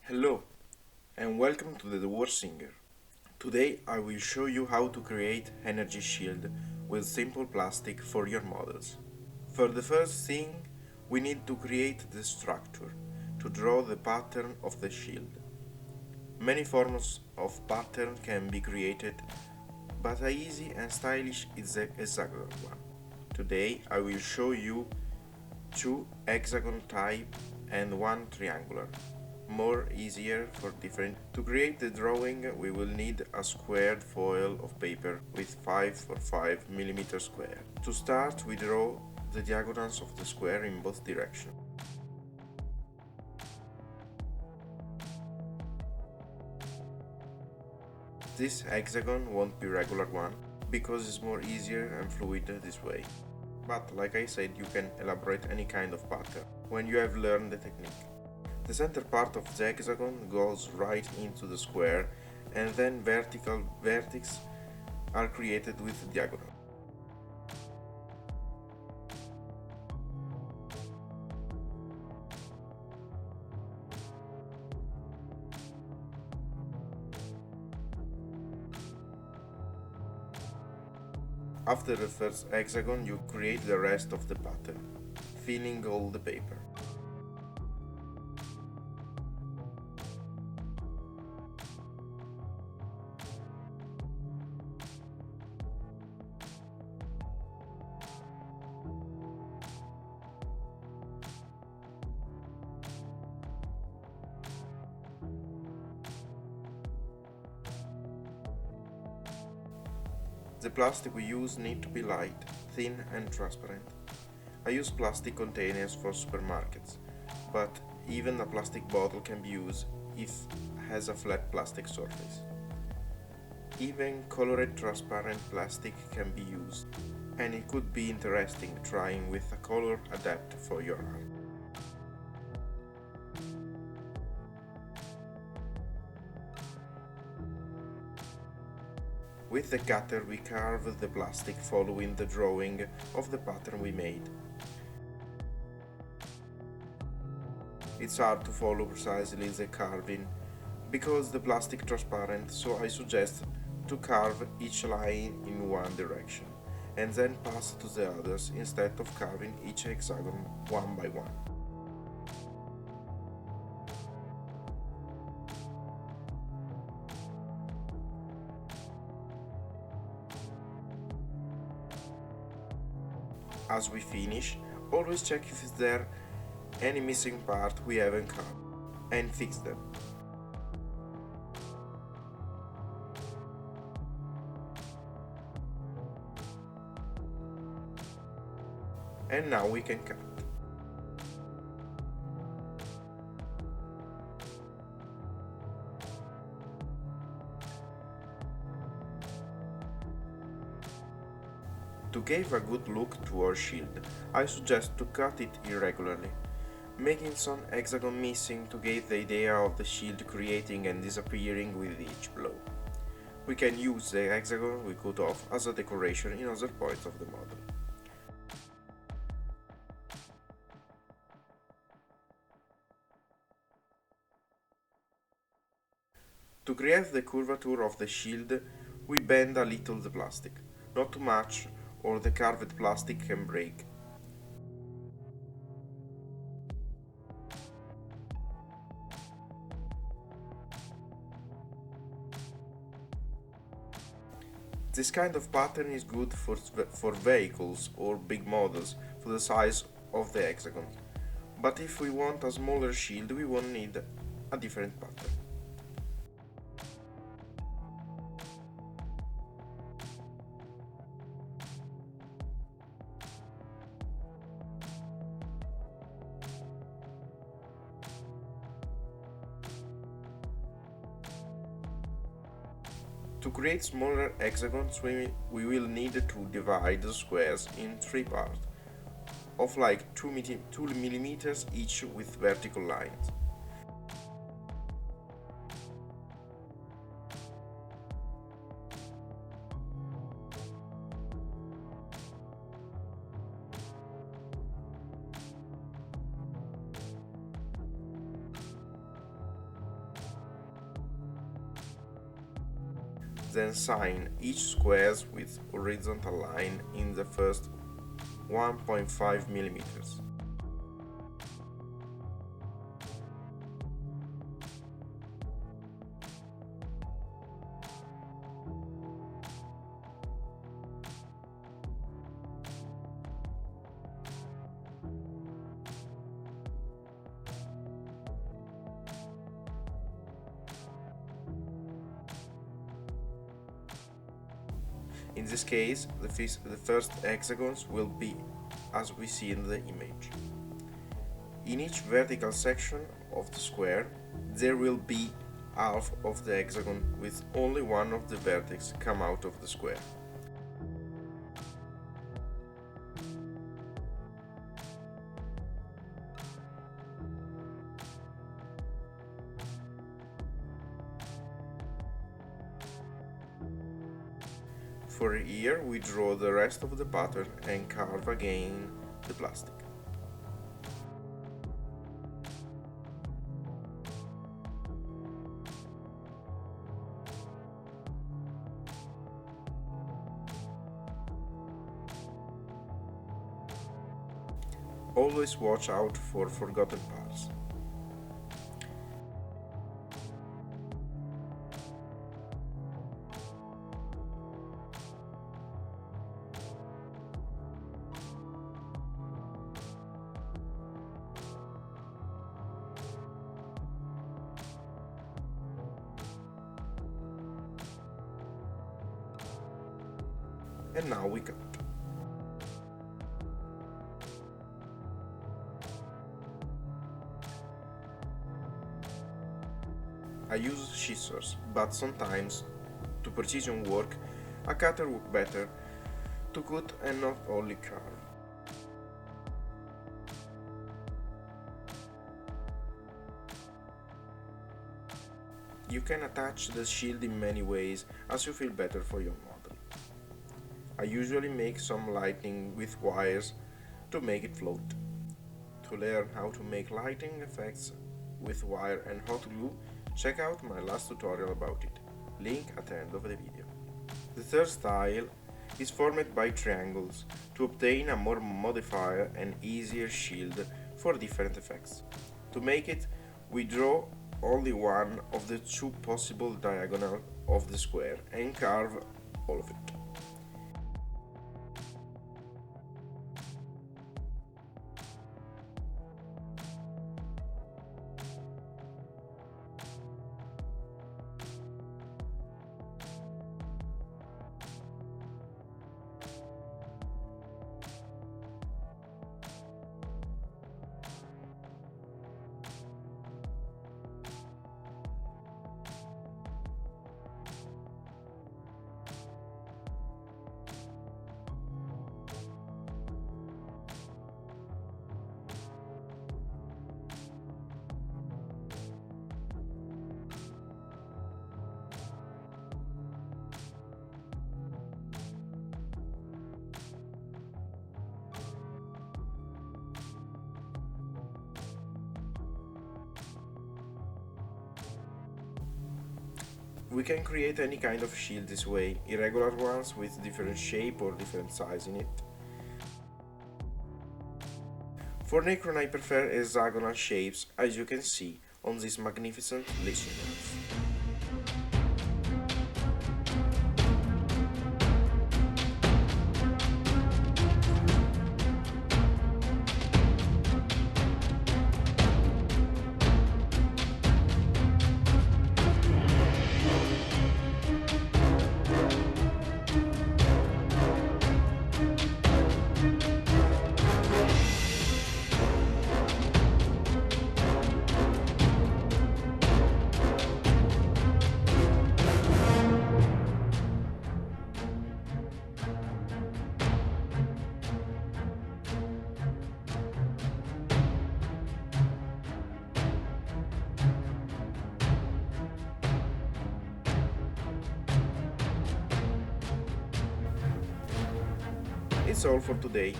Hello and welcome to the Warsinger. Today I will show you how to create energy shield with simple plastic for your models. For the first thing, we need to create the structure to draw the pattern of the shield. Many forms of pattern can be created, but a easy and stylish is the hexagonal one. Today I will show you two hexagon type and one triangular. More easier for different. To create the drawing we will need a squared foil of paper with 5 for 5 mm square. To start we draw the diagonals of the square in both directions. This hexagon won't be regular one because it's more easier and fluid this way. But like I said, you can elaborate any kind of pattern when you have learned the technique. The center part of the hexagon goes right into the square and then vertical vertices are created with the diagonal. After the first hexagon you create the rest of the pattern, filling all the paper. The plastic we use need to be light, thin and transparent. I use plastic containers for supermarkets, but even a plastic bottle can be used if it has a flat plastic surface. Even colored transparent plastic can be used, and it could be interesting trying with a color adapted for your art. With the cutter we carve the plastic following the drawing of the pattern we made. It's hard to follow precisely the carving because the plastic transparent, so I suggest to carve each line in one direction and then pass to the others instead of carving each hexagon one by one. As we finish, always check if there any missing part we haven't carved and fix them. And now we can cut. To give a good look to our shield, I suggest to cut it irregularly, making some hexagon missing to give the idea of the shield creating and disappearing with each blow. We can use the hexagon we cut off as a decoration in other points of the model. To create the curvature of the shield, we bend a little the plastic, not too much or the carved plastic can break. This kind of pattern is good for vehicles or big models for the size of the hexagon, but if we want a smaller shield we won't need a different pattern. To create smaller hexagons we will need to divide the squares in three parts of like 2 millimeters each with vertical lines. Then sign each squares with horizontal line in the first 1.5 millimeters. In this case, the first hexagons will be as we see in the image. In each vertical section of the square, there will be half of the hexagon with only one of the vertices come out of the square. For here we draw the rest of the pattern and carve again the plastic. Always watch out for forgotten parts. And now we cut. I use scissors, but sometimes, to precision work, a cutter works better to cut and not only carve. You can attach the shield in many ways as you feel better for your model. I usually make some lighting with wires to make it float. To learn how to make lighting effects with wire and hot glue, check out my last tutorial about it, link at the end of the video. The third style is formed by triangles to obtain a more modified and easier shield for different effects. To make it, we draw only one of the two possible diagonals of the square and carve all of it. We can create any kind of shield this way, irregular ones with different shape or different size in it. For Necron I prefer hexagonal shapes, as you can see on these magnificent listeners. It's all for today.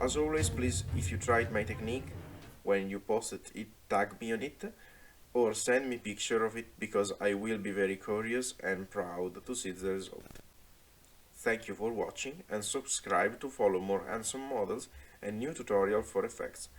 As always, please, if you tried my technique, when you post it, tag me on it, or send me picture of it because I will be very curious and proud to see the result. Thank you for watching and subscribe to follow more handsome models and new tutorial for effects.